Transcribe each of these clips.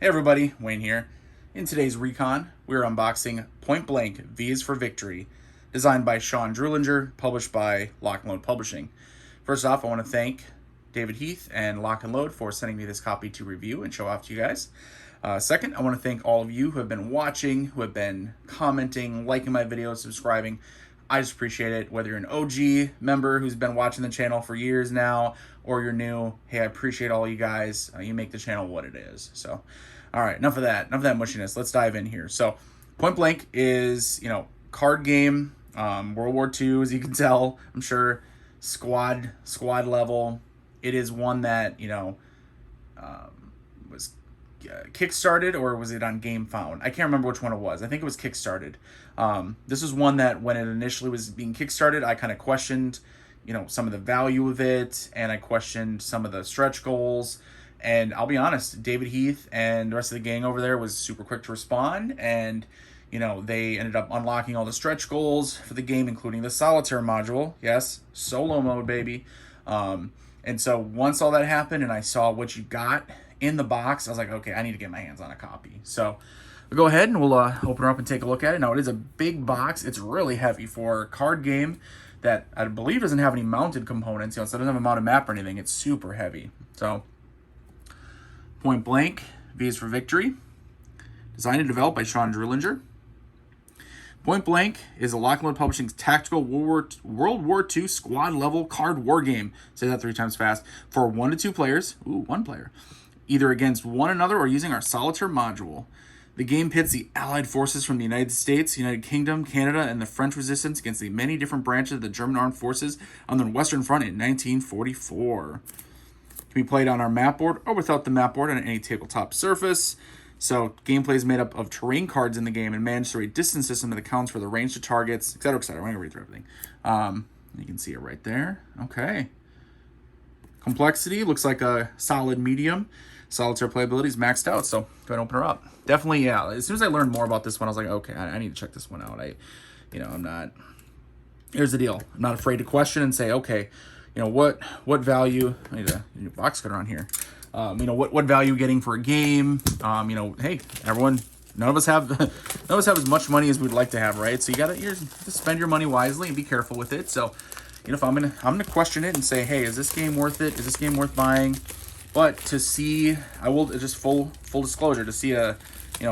Hey everybody, Wayne here. In today's Recon, we're unboxing Point Blank V is for Victory, designed by Sean Druelinger, published by Lock and Load Publishing. First off, I want to thank David Heath and Lock and Load for sending me this copy to review and show off to you guys. Second, I want to thank all of you who have been watching, who have been commenting, liking my videos, subscribing. I just appreciate it. Whether you're an OG member who's been watching the channel for years now, or you're new, hey, I appreciate all you guys. You make the channel what it is. So, all right, enough of that mushiness. Let's dive in here. So, Point Blank is, card game, World War II, as you can tell. I'm sure squad level. It is one that was kickstarted, or was it on GameFound? I can't remember which one it was. I think it was kickstarted. This is one that when it initially was being kickstarted, I kind of questioned, some of the value of it, and I questioned some of the stretch goals. And I'll be honest, David Heath and the rest of the gang over there was super quick to respond, and they ended up unlocking all the stretch goals for the game, including the solitaire module. Yes, solo mode, baby. And so once all that happened and I saw what you got in the box, I was like, okay, I need to get my hands on a copy. So we'll go ahead and we'll open her up and take a look at it. Now, it is a big box. It's really heavy for a card game that I believe doesn't have any mounted components. So it doesn't have a mounted map or anything. It's super heavy. So Point Blank, V is for Victory. Designed and developed by Sean Druelinger. Point Blank is a Lock and Load Publishing's tactical World War II squad-level card war game. Say that 3 times fast. For 1 to 2 players. Ooh, 1 player. Either against one another or using our solitaire module. The game pits the Allied forces from the United States, United Kingdom, Canada, and the French resistance against the many different branches of the German armed forces on the Western Front in 1944. It can be played on our map board or without the map board on any tabletop surface. So gameplay is made up of terrain cards in the game and managed through a distance system that accounts for the range of targets, etc., etc. I'm going to read through everything. You can see it right there. Okay. Complexity looks like a solid medium. Solitaire playability is maxed out, so go ahead and open her up. Definitely, yeah. As soon as I learned more about this one, I was like, okay, I need to check this one out. I'm not. Here's the deal. I'm not afraid to question and say, okay, what value? I need a new box cutter on here. What value getting for a game? Hey, everyone. None of us have as much money as we'd like to have, right? So you gotta spend your money wisely and be careful with it. So, if I'm gonna question it and say, hey, is this game worth it? Is this game worth buying? But to see, I will just full disclosure, to see a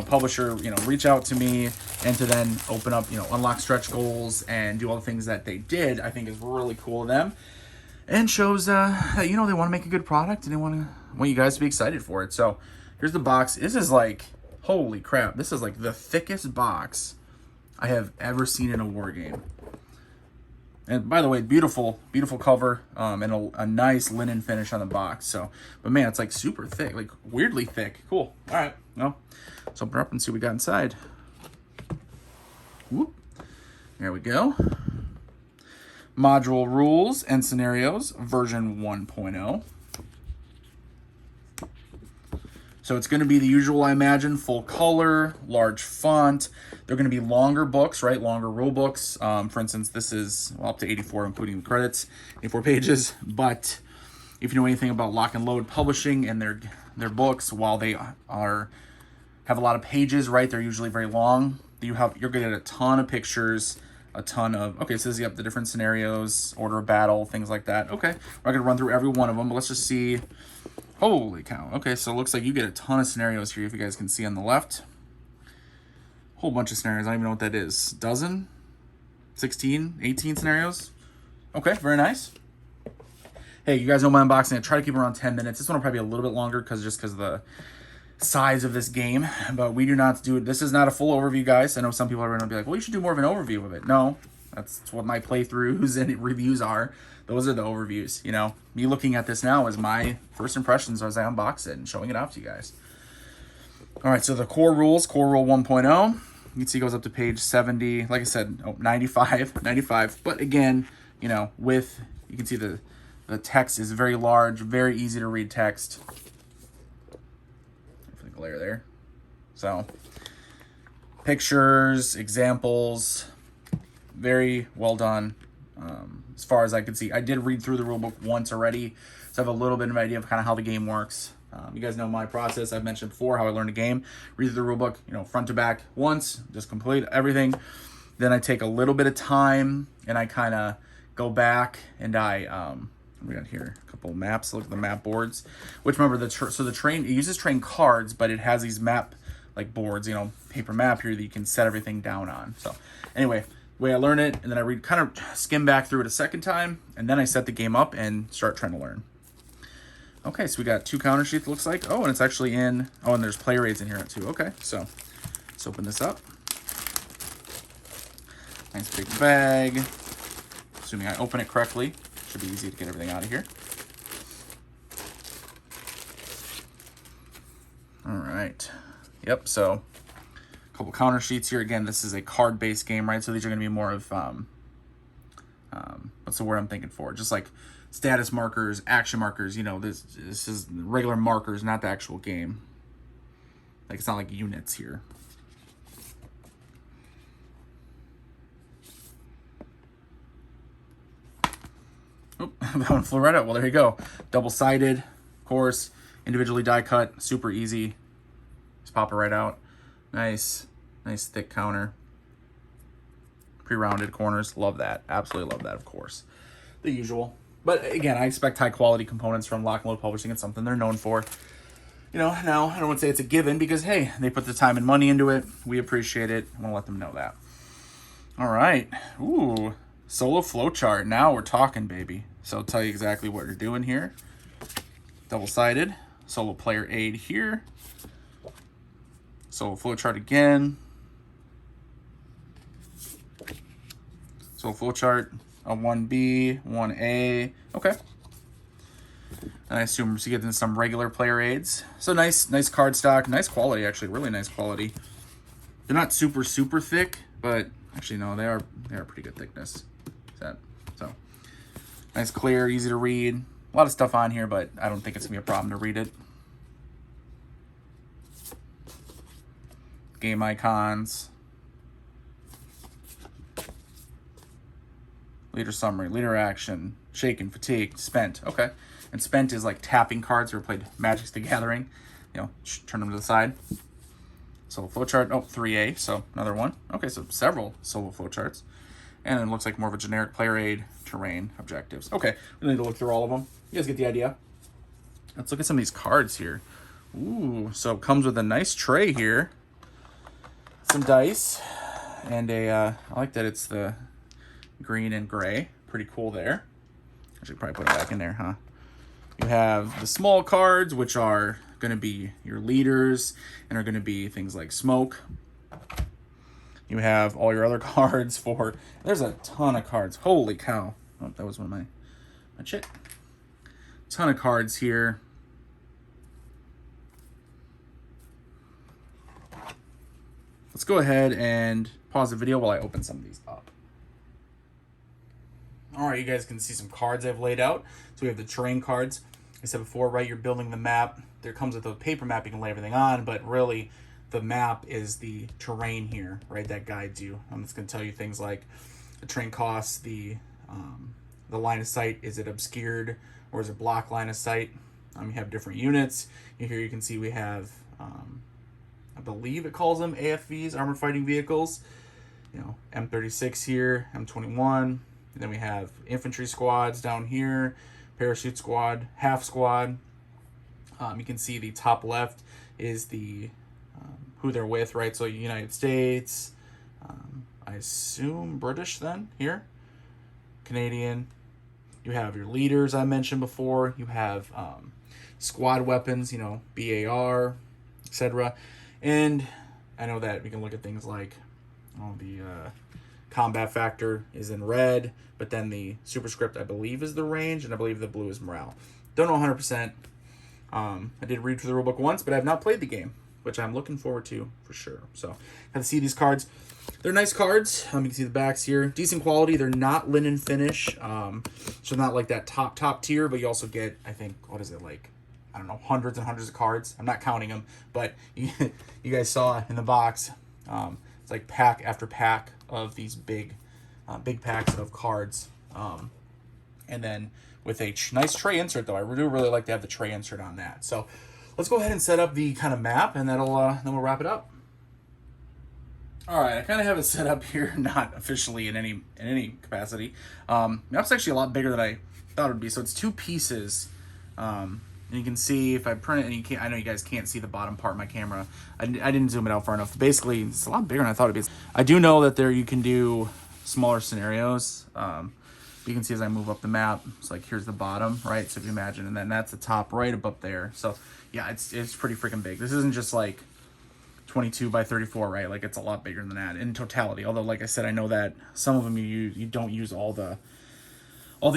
publisher reach out to me and to then open up unlock stretch goals and do all the things that they did, I think is really cool of them, and shows that they want to make a good product and they want you guys to be excited for it. So here's the box. This is like, holy crap, this is like the thickest box I have ever seen in a war game. And by the way, beautiful cover, and a nice linen finish on the box. So, but man, it's like super thick, like weirdly thick. Cool. All right, well, let's open her up and see what we got inside. Whoop. There we go. Module rules and scenarios, version 1.0. So it's going to be the usual, I imagine, full color, large font. They're going to be longer books, right? Longer rule books. For instance, this is up to 84, including the credits, 84 pages. But if you know anything about Lock and Load Publishing and their books, while they have a lot of pages, right? They're usually very long. You're going to get a ton of pictures, a ton of, okay, so this is the different scenarios, order of battle, things like that. Okay, we're not going to run through every one of them, but let's just see. Holy cow. Okay, so it looks like you get a ton of scenarios here, if you guys can see on the left. Whole bunch of scenarios. I don't even know what that is. Dozen? 16? 18 scenarios? Okay, very nice. Hey, you guys know my unboxing. I try to keep around 10 minutes. This one will probably be a little bit longer because of the size of this game. But we do not do it. This is not a full overview, guys. I know some people are going to be like, well, you should do more of an overview of it. No, that's what my playthroughs and reviews are. Those are the overviews, Me looking at this now is my first impressions as I unbox it and showing it off to you guys. All right, so the core rules, core rule 1.0. You can see it goes up to page 70. Like I said, 95. But again, you can see the text is very large, very easy to read text. For the glare there. So, pictures, examples, very well done. As far as I could see, I did read through the rulebook once already, so I have a little bit of an idea of kind of how the game works. You guys know my process. I've mentioned before how I learned a game. Read through the rule book, front to back once, just complete everything. Then I take a little bit of time and I kind of go back and we got here a couple of maps. Look at the map boards, which remember the train, it uses train cards, but it has these map like boards, paper map here that you can set everything down on. So anyway, the way I learn it, and then I kind of skim back through it a second time, and then I set the game up and start trying to learn. Okay, so we got 2 counter sheets, looks like. Oh, and it's actually in, and there's player aids in here too. Okay, so let's open this up. Nice big bag. Assuming I open it correctly, should be easy to get everything out of here. All right. Yep, so a couple counter sheets here. Again, this is a card-based game, right? So these are going to be more of, what's the word I'm thinking for? Just like status markers, action markers. This is regular markers, not the actual game. Like, it's not like units here. Oh, that one flew right out. Well, there you go. Double-sided, of course. Individually die cut, super easy. Just pop it right out. Nice thick counter. Pre-rounded corners, love that. Absolutely love that, of course. The usual. But again, I expect high quality components from Lock and Load Publishing. It's something they're known for. Now I don't want to say it's a given because, hey, they put the time and money into it. We appreciate it. I want to let them know that. All right. Ooh, solo flowchart. Now we're talking, baby. So I'll tell you exactly what you're doing here. Double-sided. Solo player aid here. Solo flowchart again. Solo flowchart. A 1B, 1A. Okay. And I assume we're getting some regular player aids. So nice card stock. Nice quality, actually. Really nice quality. They're not super thick, but actually, no, they are pretty good thickness. So nice, clear, easy to read. A lot of stuff on here, but I don't think it's going to be a problem to read it. Game icons. Leader summary, leader action, shaken, fatigued, spent. Okay. And spent is like tapping cards. Who played Magic's the Gathering. Turn them to the side. Solo flowchart. Oh, 3A. So another one. Okay, so several solo flowcharts. And it looks like more of a generic player aid, terrain, objectives. Okay, we need to look through all of them. You guys get the idea. Let's look at some of these cards here. Ooh, so it comes with a nice tray here. Some dice. And I like that it's the green and gray. Pretty cool there. I should probably put it back in there, huh? You have the small cards, which are going to be your leaders and are going to be things like smoke. You have all your other cards for... There's a ton of cards. Holy cow. Oh, that was one of my chit. Ton of cards here. Let's go ahead and pause the video while I open some of these up. All right, you guys can see some cards I've laid out. So we have the terrain cards. I said before, right, you're building the map. There comes with a paper map you can lay everything on, but really the map is the terrain here, right, that guides you. It's going to tell you things like the terrain costs, the line of sight, is it obscured or is it block line of sight? You have different units. Here you can see we have, I believe it calls them AFVs, Armored Fighting Vehicles. M36 here, M21. And then we have infantry squads down here, parachute squad, half squad. You can see the top left is the who they're with, right? So United States, I assume British then here, Canadian. You have your leaders I mentioned before. You have squad weapons, BAR, etc. And I know that we can look at things like the combat factor is in red, but then the superscript I believe is the range, and I believe the blue is morale. Don't know 100%. I did read through the rulebook once, but I have not played the game, which I'm looking forward to for sure. So have to see these cards. They're nice cards. You can see the backs here. Decent quality. They're not linen finish. So not like that top tier, but you also get, I think, what is it, like, I don't know, hundreds and hundreds of cards. I'm not counting them, but you guys saw in the box, it's like pack after pack of these big packs of cards. And then with a nice tray insert, though. I do really like to have the tray insert on that. So let's go ahead and set up the kind of map, and that'll then we'll wrap it up. All right, I kind of have it set up here, not officially in any capacity. Map's actually a lot bigger than I thought it would be. So it's 2 pieces. And you can see if I print it, and you can't. I know you guys can't see the bottom part of my camera. I didn't zoom it out far enough. Basically, it's a lot bigger than I thought it'd be. I do know that there you can do smaller scenarios. You can see as I move up the map, it's like here's the bottom, right? So if you imagine, and then that's the top right above there. So yeah, it's pretty freaking big. This isn't just like 22 by 34, right? Like it's a lot bigger than that in totality. Although, like I said, I know that some of them you don't use all the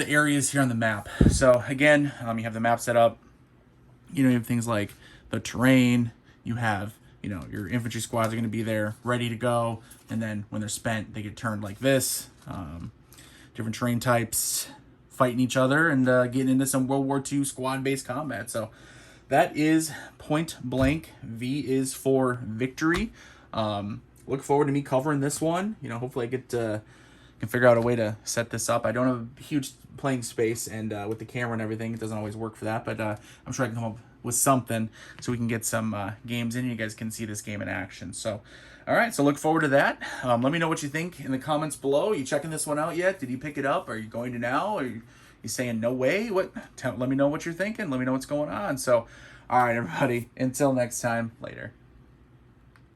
areas here on the map. So again, you have the map set up. You know, you have things like the terrain. You have, you know, your infantry squads are going to be there, ready to go, and then when they're spent, they get turned like this. Different terrain types fighting each other and getting into some World War II squad-based combat. So that is Point Blank. V is for Victory. Look forward to me covering this one. You know, hopefully I can figure out a way to set this up. I don't have a huge playing space, and with the camera and everything, it doesn't always work for that. But I'm sure I can come up with something so we can get some games in. You guys can see this game in action. So, all right. So look forward to that. Let me know what you think in the comments below. Are you checking this one out yet? Did you pick it up? Are you going to now? Are you saying no way? Let me know what you're thinking. Let me know what's going on. So, all right, everybody. Until next time. Later.